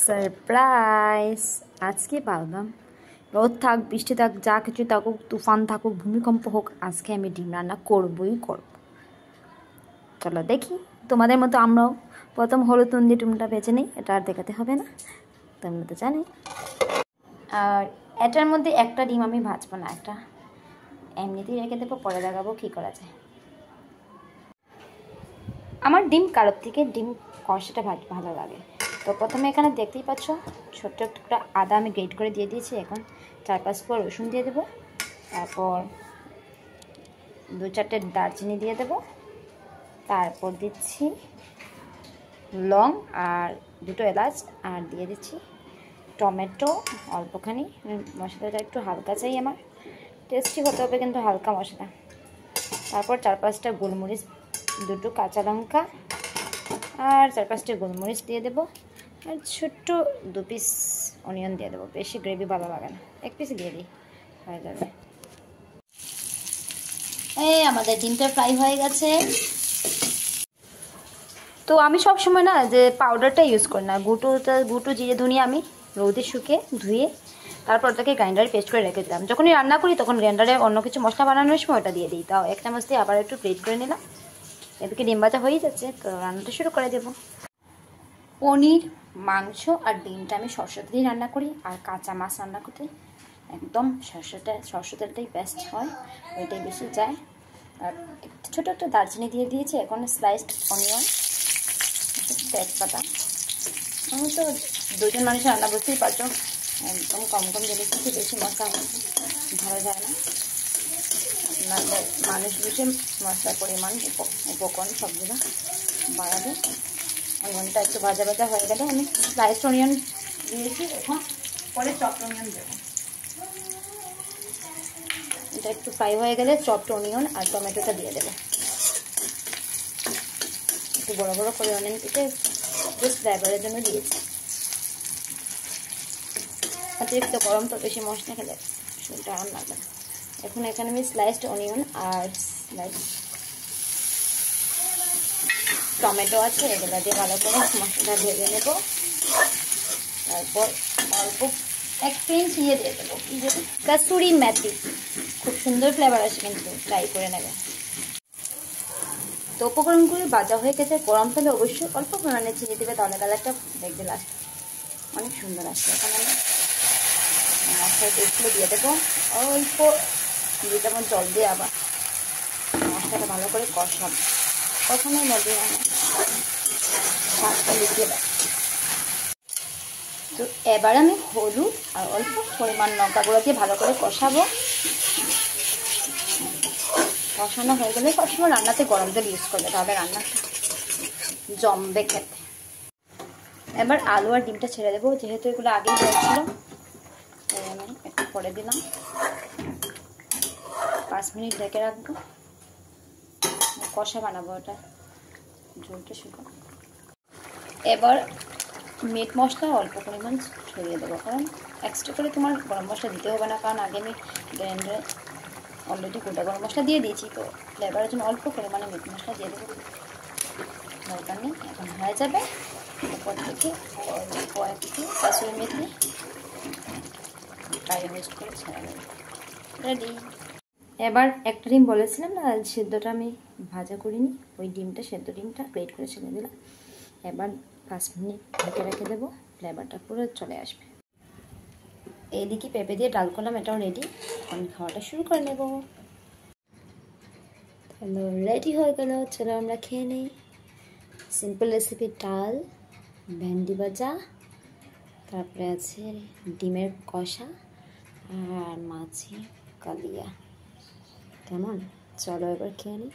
Surprise! আজকে ভাবলাম রোদ থাক বৃষ্টি থাক যা কিছু থাকুক, তুফান থাকুক, ভূমিকম্প হোক, আজকে আমি ডিম রান্না করবই করব। চলো দেখি, তোমাদের মতো আমরাও প্রথম হলুদ নুন দিয়ে ডিমটা ভেজে নিই, এটা আর দেখাতে হবে না, তোমরা তো জানি। আর এটার মধ্যে একটা ডিম আমি ভাজবো না, একটা এমনিতেই রেখে দেবো, পরে দেখাবো কী করা যায়। আমার ডিম কারোর থেকে ডিম কষাটা ভালো লাগে। তো প্রথমে এখানে দেখতেই পাচ্ছ ছোট্ট একটা আদা আমি গ্রেট করে দিয়ে দিয়েছি। এখন 4-5 কোয়া রসুন দিয়ে দেবো, তারপর 2-4টে দারচিনি দিয়ে দেবো, তারপর দিচ্ছি লং আর 2টো এলাচ, আর দিয়ে দিচ্ছি টমেটো অল্পখানি। মশলাটা একটু হালকা চাই, আমার টেস্টি হতে হবে কিন্তু হালকা মশলা। তারপর 4-5টা গোলমরিচ, 2টো কাঁচা লঙ্কা আর 4-5টা গোলমরিচ দিয়ে দেবো, আর ছোট্ট 2 পিস অনিয়ন দিয়ে দেবো। বেশি গ্রেভি ভালো লাগে না, 1 পিস দিয়ে দিই, হয়ে যাবে। এই আমাদের ডিমটা ফ্রাই হয়ে গেছে। তো আমি সব সময় না যে পাউডারটা ইউজ করি না, গুঁটো জিরে ধনিয়া আমি রোদে শুকিয়ে ধুয়ে তারপর ওটাকে গ্রাইন্ডারে পেস্ট করে রেখে দিলাম। যখনই রান্না করি তখন গ্রাইন্ডারে অন্য কিছু মশলা বানানোর সময় ওটা দিয়ে দিই। তাও 1 চামচ দিয়ে আবার একটু প্লেট করে নিলাম। এদিকে ডিম ভাজা হয়ে যাচ্ছে, তো রান্নাটা শুরু করে দেবো। পনির, মাংস আর ডিমটা আমি সরষে দিয়ে রান্না করি, আর কাঁচা মাছ রান্না করতে একদম সরষে তেলটাই বেস্ট হয়, ওইটাই বেশি যায়। আর ছোটো একটা দারচিনি দিয়ে দিয়েছি, এখন স্লাইসড অনিয়ন, তেজপাতা। আমি তো 2জন মানুষের রান্না বুঝতেই পারছো, একদম কম জিনিস দিচ্ছি, বেশি মশলা ভালো যায় না। আপনাদের মানুষ বুঝে মশলার পরিমাণ উপকরণ সবগুলো বাড়াবে। অনিয়নটা একটু ভাজা হয়ে গেলে আমি স্লাইসড অনিয়ন দিয়েছি, এখন পরে চপড অনিয়ন দেবো। এটা একটু ফ্রাই হয়ে গেলে চপড অনিয়ন আর টমেটোটা দিয়ে দেবো। একটু বড় বড় করে অনিয়ন কেটে জাস্ট ফ্লেভারের জন্য দিয়েছি। অতিরিক্ত গরম তো বেশি মশলা খেলে সেটা আর লাগবে না। এখন এখানে আমি স্লাইসড অনিয়ন আর স্লাইস টমেটো আছে, এগুলো দিয়ে ভালো করে মশলাটা ভেজে নেব। তারপর অল্প 1 পিঞ্চ দিয়ে দেবো কাসুরি মেথি, খুব সুন্দর ফ্লেভার আসে, কিন্তু ট্রাই করে নেবে। তো উপকরণগুলো ভাজা হয়ে গেছে, গরম তেলে অবশ্যই অল্প পরিমাণে চিনি দেবে, তাহলে কালারটা দেখবে লাস্ট অনেক সুন্দর আসবে। এখন আমি মশলার পেস্টগুলো দিয়ে দেবো, অল্প 2 চামচ জল দিয়ে আবার মশলাটা ভালো করে কষাবো। কষানোর মধ্যে আমি শাকটা লুকিয়ে দেবো। তো এবার আমি হলুদ আর অল্প পরিমাণ লঙ্কা গুঁড়ো দিয়ে ভালো করে কষাবো। কষানো হয়ে গেলে সবসময় রান্নাতে গরম জল ইউজ করবে, তাহলে রান্নাটা জমবে খেতে। এবার আলু আর ডিমটা ছেড়ে দেবো, যেহেতু এগুলো আগেই হয়েছিল তাই আমি একটু পরে দিলাম। 5 মিনিট ঢেকে রাখবো, কষা বানাবো, ওটা ঝোলটা শুকাবো। এবার মিট মশলা অল্প পরিমাণ ছড়িয়ে দেবো, কারণ এক্সট্রা করে তোমার গরম মশলা দিতে হবে না, কারণ আগে আমি গ্রাইন্ডারে অলরেডি গোটা গরম মশলা দিয়ে দিয়েছি। তো ফ্লেভারের জন্য অল্প পরিমাণে মিট মশলা দিয়ে দেবো, দরকার নেই। এখন হয়ে যাবে, উপর থেকে অল্প একটু কাসুরি মেথি ফ্রাই রোস্ট করে ছেড়ে দেবো, রেডি। এবার একটা ডিম বলেছিলাম না সেদ্ধটা আমি ভাজা করিনি, ওই সেদ্ধ ডিমটা গ্রেট করে ছেড়ে দিলাম। এবার 5 মিনিট ঢেকে রেখে দেবো, ফ্লেভারটা পুরো চলে আসবে। এইদিকে পেঁপে দিয়ে ডাল করলাম, এটাও রেডি। এখন খাওয়াটা শুরু করে নেব। তাহলে রেডি হয়ে গেল, চলো আমরা খেয়ে নিই। সিম্পল রেসিপি, ডাল, ভেন্ডি ভাজা, তারপরে আছে ডিমের কষা আর মাছের কালিয়া। কেমন? চলো এবার খেয়ে নিই।